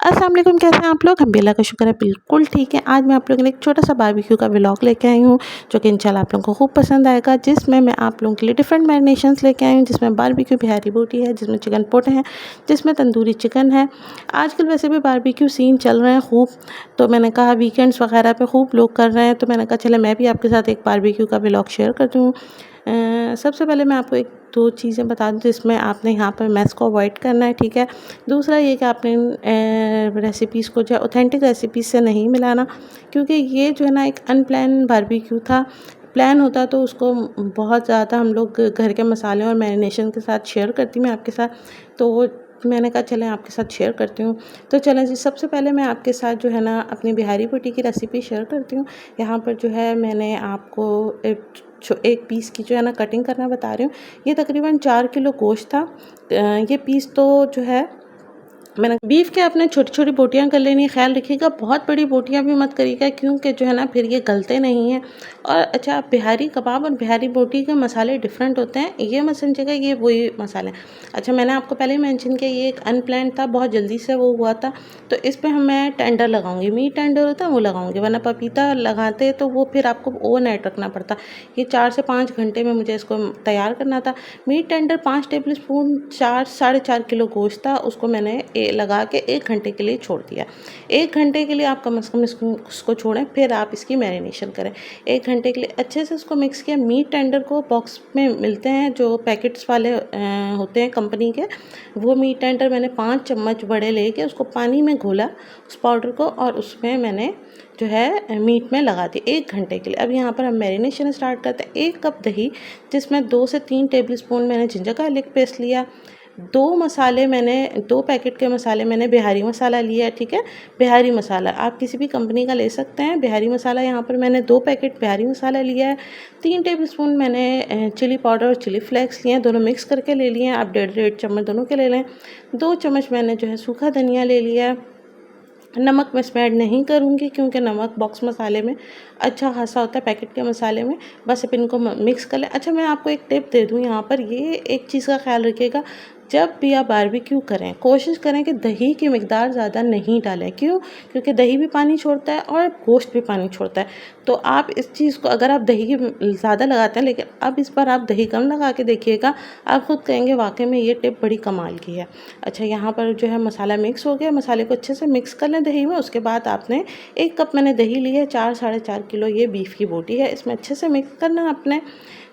अस्सलाम वालेकुम, कैसे हैं आप लोग। हम भी अल्लाह का शुक्र है बिल्कुल ठीक है। आज मैं आप लोगों के लिए एक छोटा सा बारबेक्यू का व्लॉग लेके आई हूँ, जो कि इंशाल्लाह आप लोगों को खूब पसंद आएगा। जिसमें मैं आप लोगों के लिए डिफरेंट मैरिनेशंस लेके आई हूँ, जिसमें बारबेक्यू बिहारी बोटी है, जिसमें चिकन पोट है, जिसमें तंदूरी चिकन है। आजकल वैसे भी बारबेक्यू सीन चल रहे हैं खूब, तो मैंने कहा वीकेंड्स वगैरह पे खूब लोग कर रहे हैं, तो मैंने कहा चले मैं भी आपके साथ एक बारबेक्यू का व्लॉग शेयर करती हूँ। सबसे पहले मैं आपको एक दो चीज़ें बता दूँ जिसमें आपने यहाँ पर मैस को अवॉइड करना है, ठीक है। दूसरा ये कि आपने रेसिपीज़ को जो है ऑथेंटिक रेसिपीज़ से नहीं मिलाना, क्योंकि ये जो है ना एक अनप्लान बारबेक्यू था। प्लान होता तो उसको बहुत ज़्यादा हम लोग घर के मसाले और मैरिनेशन के साथ शेयर करती मैं आपके साथ, तो वो मैंने कहा चलें आपके साथ शेयर करती हूँ। तो चलें जी, सबसे पहले मैं आपके साथ जो है ना अपनी बिहारी बोटी की रेसिपी शेयर करती हूँ। यहाँ पर जो है मैंने आपको एक पीस की जो है ना कटिंग करना बता रही हूँ। ये तकरीबन 4 किलो गोश्त था। ये पीस तो जो है मैंने बीफ के अपने छोटी-छोटी बोटियाँ कर लेनी है। ख़्याल रखिएगा बहुत बड़ी बोटियाँ भी मत करिएगा, क्योंकि जो है ना फिर ये गलते नहीं हैं। और अच्छा, बिहारी कबाब और बिहारी बोटी के मसाले डिफरेंट होते हैं, ये मत समझिएगा ये वही मसाले हैं। अच्छा, मैंने आपको पहले ही मेंशन किया ये एक अनप्लान्ड था, बहुत जल्दी से वो हुआ था, तो इस पे मैं टेंडर लगाऊंगी, मीट टेंडर होता है वो लगाऊंगी, वरना पपीता लगाते तो वो फिर आपको ओवरनाइट रखना पड़ता। ये 4 से 5 घंटे में मुझे इसको तैयार करना था। मीट टेंडर 5 टेबल स्पून 4 साढ़े 4 किलो गोश्त था, उसको मैंने लगा के 1 घंटे के लिए छोड़ दिया। 1 घंटे के लिए आप कम से कम इसको छोड़ें, फिर आप इसकी मैरिनेशन करें। 1 घंटे के लिए अच्छे से इसको मिक्स किया। मीट टेंडर को बॉक्स में मिलते हैं जो पैकेट्स वाले होते हैं कंपनी के, वो मीट टेंडर मैंने 5 चम्मच बड़े लेके उसको पानी में घोला उस पाउडर को, और उसमें मैंने जो है मीट में लगा दी 1 घंटे के लिए। अब यहाँ पर हम मैरिनेशन स्टार्ट करते हैं। 1 कप दही, जिसमें 2 से 3 टेबल स्पून मैंने जिंजर गार्लिक पेस्ट लिया। 2 मसाले मैंने 2 पैकेट के मसाले मैंने बिहारी मसाला लिया है, ठीक है। बिहारी मसाला आप किसी भी कंपनी का ले सकते हैं। बिहारी मसाला यहाँ पर मैंने 2 पैकेट बिहारी मसाला लिया है। 3 टेबल स्पून मैंने चिली पाउडर और चिली फ्लेक्स लिए हैं, दोनों मिक्स करके ले लिए हैं। आप 1.5 चम्मच दोनों के ले लें। 2 चम्मच मैंने जो है सूखा धनिया ले लिया है। नमक मैं इसमें ऐड नहीं करूँगी, क्योंकि नमक बॉक्स मसाले में अच्छा खासा होता है, पैकेट के मसाले में। बस अब इनको मिक्स कर लें। अच्छा, मैं आपको एक टिप दे दूँ यहाँ पर, ये एक चीज़ का ख्याल रखिएगा, जब भी आप बारबेक्यू करें कोशिश करें कि दही की मिकदार ज़्यादा नहीं डालें। क्यों? क्योंकि दही भी पानी छोड़ता है और गोश्त भी पानी छोड़ता है। तो आप इस चीज़ को, अगर आप दही की ज़्यादा लगाते हैं, लेकिन अब इस बार आप दही कम लगा के देखिएगा, आप खुद कहेंगे वाकई में ये टिप बड़ी कमाल की है। अच्छा, यहाँ पर जो है मसाला मिक्स हो गया, मसाले को अच्छे से मिक्स कर लें दही में। उसके बाद आपने 1 कप मैंने दही ली है, 4 साढ़े 4 किलो ये बीफ की बोटी है, इसमें अच्छे से मिक्स करना है आपने,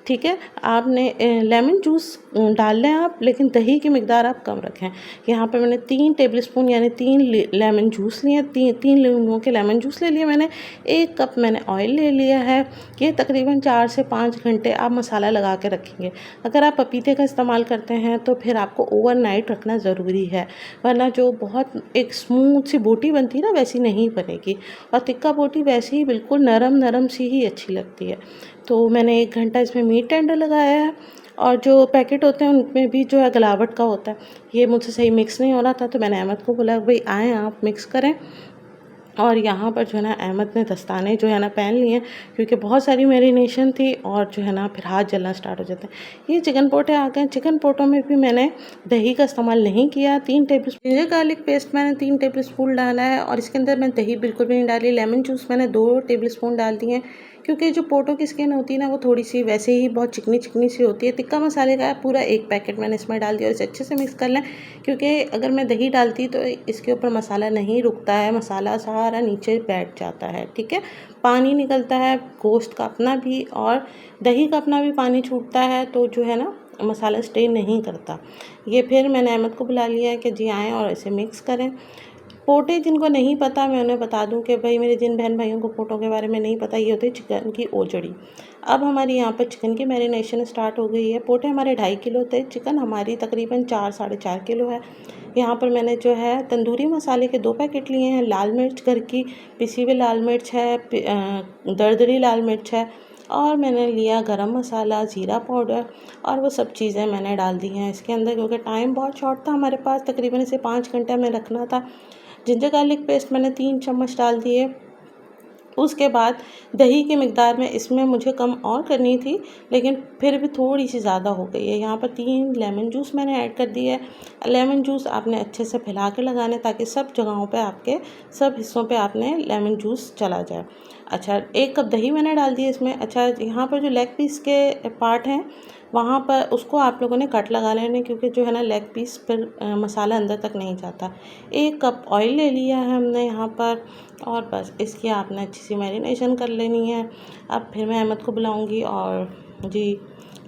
ठीक है। आपने लेमन जूस डाल लें आप, लेकिन दही की मिकदार आप कम रखें। यहाँ पर मैंने 3 टेबल स्पून यानी 3 लेमन जूस लिए, 3 नींबुओं के लेमन जूस ले लिए मैंने। 1 कप मैंने ऑयल ले लिया है। ये तकरीबन 4 से 5 घंटे आप मसाला लगा के रखेंगे। अगर आप पपीते का इस्तेमाल करते हैं तो फिर आपको ओवरनाइट रखना ज़रूरी है, वरना जो बहुत एक स्मूथ सी बोटी बनती है ना, वैसी नहीं बनेगी। और तिक्का बोटी वैसे ही बिल्कुल नरम नरम सी ही अच्छी लगती है। तो मैंने 1 घंटा इसमें मीट टेंडर लगाया है, और जो पैकेट होते हैं उनमें भी जो है गलावट का होता है। ये मुझसे सही मिक्स नहीं हो रहा था, तो मैंने अहमद को बोला भाई आएँ आप मिक्स करें। और यहाँ पर जो है ना अहमद ने दस्ताने जो है ना पहन लिए, क्योंकि बहुत सारी मैरिनेशन थी और जो है ना फिर हाथ जलना स्टार्ट हो जाते हैं। ये चिकन पोटे आ गए। चिकन पोटों में भी मैंने दही का इस्तेमाल नहीं किया। 3 table spoon ginger garlic paste मैंने 3 टेबल स्पून डाला है, और इसके अंदर मैंने दही बिल्कुल भी नहीं डाली। लेमन जूस मैंने 2 टेबल स्पून डाल दिए हैं, क्योंकि जो पोटों की स्किन होती है ना वो थोड़ी सी वैसे ही बहुत चिकनी चिकनी सी होती है। टिक्का मसाले का पूरा 1 पैकेट मैंने इसमें डाल दिया, और इसे अच्छे से मिक्स कर लें, क्योंकि अगर मैं दही डालती तो इसके ऊपर मसाला नहीं रुकता है, मसाला सारा नीचे बैठ जाता है, ठीक है। पानी निकलता है गोश्त का अपना भी, और दही का अपना भी पानी छूटता है, तो जो है ना मसाला स्टे नहीं करता। ये फिर मैंने अहमद को बुला लिया है कि जी आएँ और इसे मिक्स करें। पोटे जिनको नहीं पता, मैं उन्हें बता दूं कि भाई मेरे जिन बहन भाइयों को पोटों के बारे में नहीं पता, ये होती है चिकन की ओजड़ी। अब हमारी यहाँ पर चिकन की मैरिनेशन स्टार्ट हो गई है। पोटे हमारे 2.5 किलो थे, चिकन हमारी तकरीबन 4 साढ़े 4 किलो है। यहाँ पर मैंने जो है तंदूरी मसाले के 2 पैकेट लिए हैं। लाल मिर्च घर की पिसी हुई लाल मिर्च है, दरदरी लाल मिर्च है, और मैंने लिया गरम मसाला, ज़ीरा पाउडर, और वो सब चीज़ें मैंने डाल दी हैं इसके अंदर, क्योंकि टाइम बहुत शॉर्ट था हमारे पास, तकरीबन इसे 5 घंटे में रखना था। जिंजर गार्लिक पेस्ट मैंने 3 चम्मच डाल दिए। उसके बाद दही की मिकदार में इसमें मुझे कम और करनी थी, लेकिन फिर भी थोड़ी सी ज़्यादा हो गई है। यहाँ पर 3 लेमन जूस मैंने ऐड कर दिया है। लेमन जूस आपने अच्छे से फैला के लगाना है ताकि सब जगहों पे आपके सब हिस्सों पे आपने लेमन जूस चला जाए। अच्छा, 1 कप दही मैंने डाल दी इसमें। अच्छा, यहाँ पर जो लेग पीस के पार्ट हैं वहाँ पर उसको आप लोगों ने कट लगा लेने, क्योंकि जो है ना लेग पीस पर मसाला अंदर तक नहीं जाता। 1 कप ऑयल ले लिया है हमने यहाँ पर, और बस इसकी आपने अच्छी सी मैरिनेशन कर लेनी है। अब फिर मैं अहमद को बुलाऊंगी और जी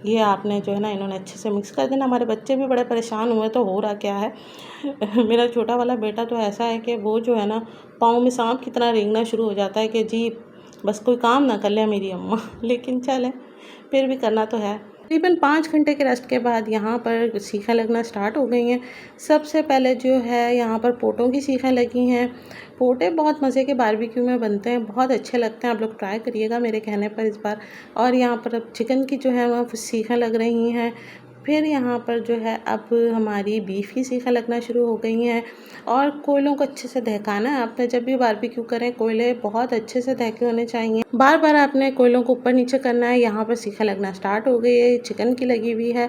ये आपने जो है ना इन्होंने अच्छे से मिक्स कर देना। हमारे बच्चे भी बड़े परेशान हुए तो हो रहा क्या है मेरा छोटा वाला बेटा तो ऐसा है कि वो जो है ना पाँव में सांप की तरह रेंगना शुरू हो जाता है कि जी बस कोई काम ना कर ले मेरी अम्मा लेकिन चले फिर भी करना तो है। तकरीबन 5 घंटे के रेस्ट के बाद यहाँ पर सीखें लगना स्टार्ट हो गई हैं। सबसे पहले जो है यहाँ पर पोटों की सीखें लगी हैं। पोटे बहुत मज़े के बारबेक्यू में बनते हैं, बहुत अच्छे लगते हैं। आप लोग ट्राई करिएगा मेरे कहने पर इस बार। और यहाँ पर अब चिकन की जो है वह सीखें लग रही हैं। फिर यहाँ पर जो है अब हमारी बीफ की सीखें लगना शुरू हो गई हैं। और कोयलों को अच्छे से दहकाना है आपने। जब भी बारबेक्यू करें कोयले बहुत अच्छे से दहके होने चाहिए। बार बार आपने कोयलों को ऊपर नीचे करना है। यहाँ पर सीखें लगना स्टार्ट हो गई है, चिकन की लगी हुई है।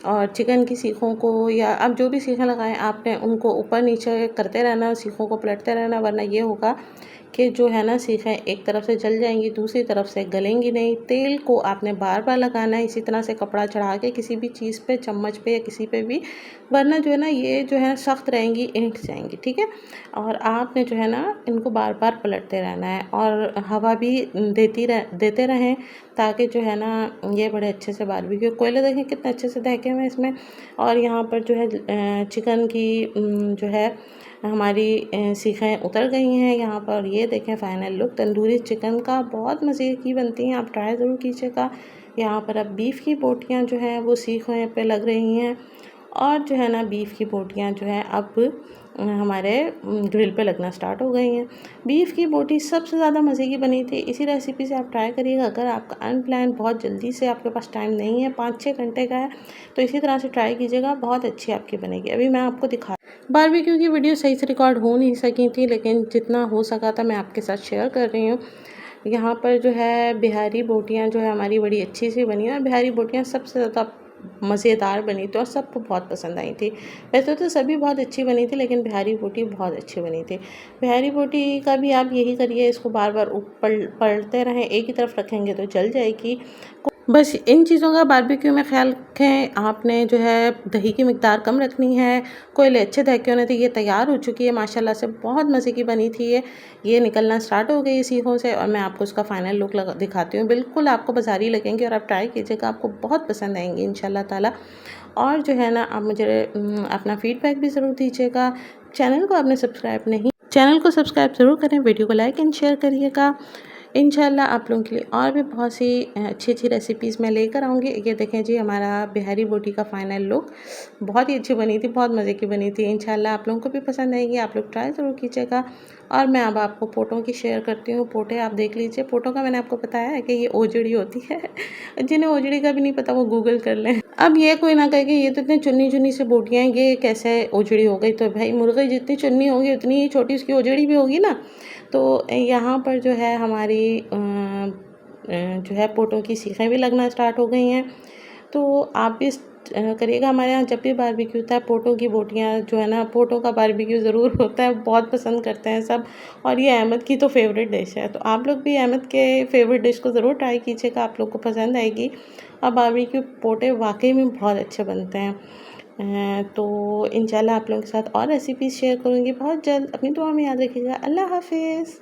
और चिकन की सीखों को या अब जो भी सीखें लगाएं आपने उनको ऊपर नीचे करते रहना, सीखों को पलटते रहना, वरना ये होगा कि जो है ना सीखें एक तरफ से जल जाएंगी, दूसरी तरफ से गलेंगी नहीं। तेल को आपने बार बार लगाना है, इसी तरह से कपड़ा चढ़ा के किसी भी चीज़ पे, चम्मच पे या किसी पे भी, वरना जो है ना ये जो है सख्त रहेंगी, ईंट जाएंगी, ठीक है। और आपने जो है ना इनको बार बार पलटते रहना है और हवा भी देते रहें ताकि जो है ना ये बड़े अच्छे से बारबेक्यू। कोयले देखें कितने अच्छे से दहके हुए इसमें। और यहाँ पर जो है चिकन की जो है हमारी सीखें उतर गई हैं यहाँ पर। ये देखें फाइनल लुक तंदूरी चिकन का, बहुत मज़े की बनती हैं, आप ट्राई ज़रूर कीजिएगा। यहाँ पर अब बीफ की बोटियाँ जो हैं वो सीखों पे लग रही हैं। और जो है ना बीफ की बोटियाँ जो है अब हमारे ग्रिल पे लगना स्टार्ट हो गई हैं। बीफ की बोटी सबसे ज़्यादा मज़े की बनी थी। इसी रेसिपी से आप ट्राई करिएगा। अगर आपका अनप्लान बहुत जल्दी से आपके पास टाइम नहीं है, 5-6 घंटे का है, तो इसी तरह से ट्राई कीजिएगा, बहुत अच्छी आपकी बनेगी। अभी मैं आपको दिखा बारबेक्यू की वीडियो सही से रिकॉर्ड हो नहीं सकी थी, लेकिन जितना हो सका था मैं आपके साथ शेयर कर रही हूँ। यहाँ पर जो है बिहारी बोटियाँ जो है हमारी बड़ी अच्छी सी बनी है। और बिहारी बोटियाँ सबसे ज़्यादा मज़ेदार बनी थी और सबको बहुत पसंद आई थी। वैसे तो सभी बहुत अच्छी बनी थी, लेकिन बिहारी बोटी बहुत अच्छी बनी थी। बिहारी बोटी का भी आप यही करिए, इसको बार बार ऊपर पलटते रहें, एक ही तरफ रखेंगे तो जल जाएगी। बस इन चीज़ों का बारबेक्यू में ख्याल रखें। आपने जो है दही की मिकदार कम रखनी है, कोयले अच्छे दहके होने थे। ये तैयार हो चुकी है माशाल्लाह से, बहुत मज़े की बनी थी ये निकलना स्टार्ट हो गई सीखों से। और मैं आपको उसका फाइनल लुक दिखाती हूँ। बिल्कुल आपको बाजारी लगेंगे और आप ट्राई कीजिएगा, आपको बहुत पसंद आएंगी इंशाल्लाह ताला। और जो है ना आप मुझे अपना फीडबैक भी ज़रूर दीजिएगा। चैनल को आपने सब्सक्राइब नहीं, चैनल को सब्सक्राइब ज़रूर करें, वीडियो को लाइक एंड शेयर करिएगा। इंशाल्लाह आप लोगों के लिए और भी बहुत सी अच्छी अच्छी रेसिपीज़ मैं लेकर आऊँगी। ये देखें जी हमारा बिहारी बोटी का फाइनल लुक, बहुत ही अच्छी बनी थी, बहुत मज़े की बनी थी। इंशाल्लाह आप लोगों को भी पसंद आएगी, आप लोग ट्राई ज़रूर कीजिएगा। और मैं अब आपको पोटों की शेयर करती हूँ। पोटे आप देख लीजिए। पोटों का मैंने आपको बताया है कि ये ओजड़ी होती है जिन्हें ओजड़ी का भी नहीं पता वो गूगल कर लें। अब ये कोई ना कहे कि ये तो इतनी चुन्नी चुन्नी से बोटियाँ हैं, ये कैसे ओजड़ी हो गई। तो भाई मुर्गे जितनी चुन्नी होगी उतनी ही छोटी उसकी ओजड़ी भी होगी ना। तो यहाँ पर जो है हमारी जो है पोटों की सीखें भी लगना स्टार्ट हो गई हैं। तो आप भी करिएगा। हमारे यहाँ जब भी बारबेक्यू होता है पोटों की बोटियाँ जो है ना, पोटों का बारबेक्यू ज़रूर होता है, बहुत पसंद करते हैं सब। और ये अहमद की तो फेवरेट डिश है, तो आप लोग भी अहमद के फेवरेट डिश को ज़रूर ट्राई कीजिएगा, आप लोग को पसंद आएगी। और बारबेक्यू पोटे वाकई में बहुत अच्छे बनते हैं। तो इंशाल्लाह आप लोगों के साथ और रेसिपीज़ शेयर करूँगी बहुत जल्द। अपनी दुआ में याद रखिएगा। अल्लाह हाफिज़।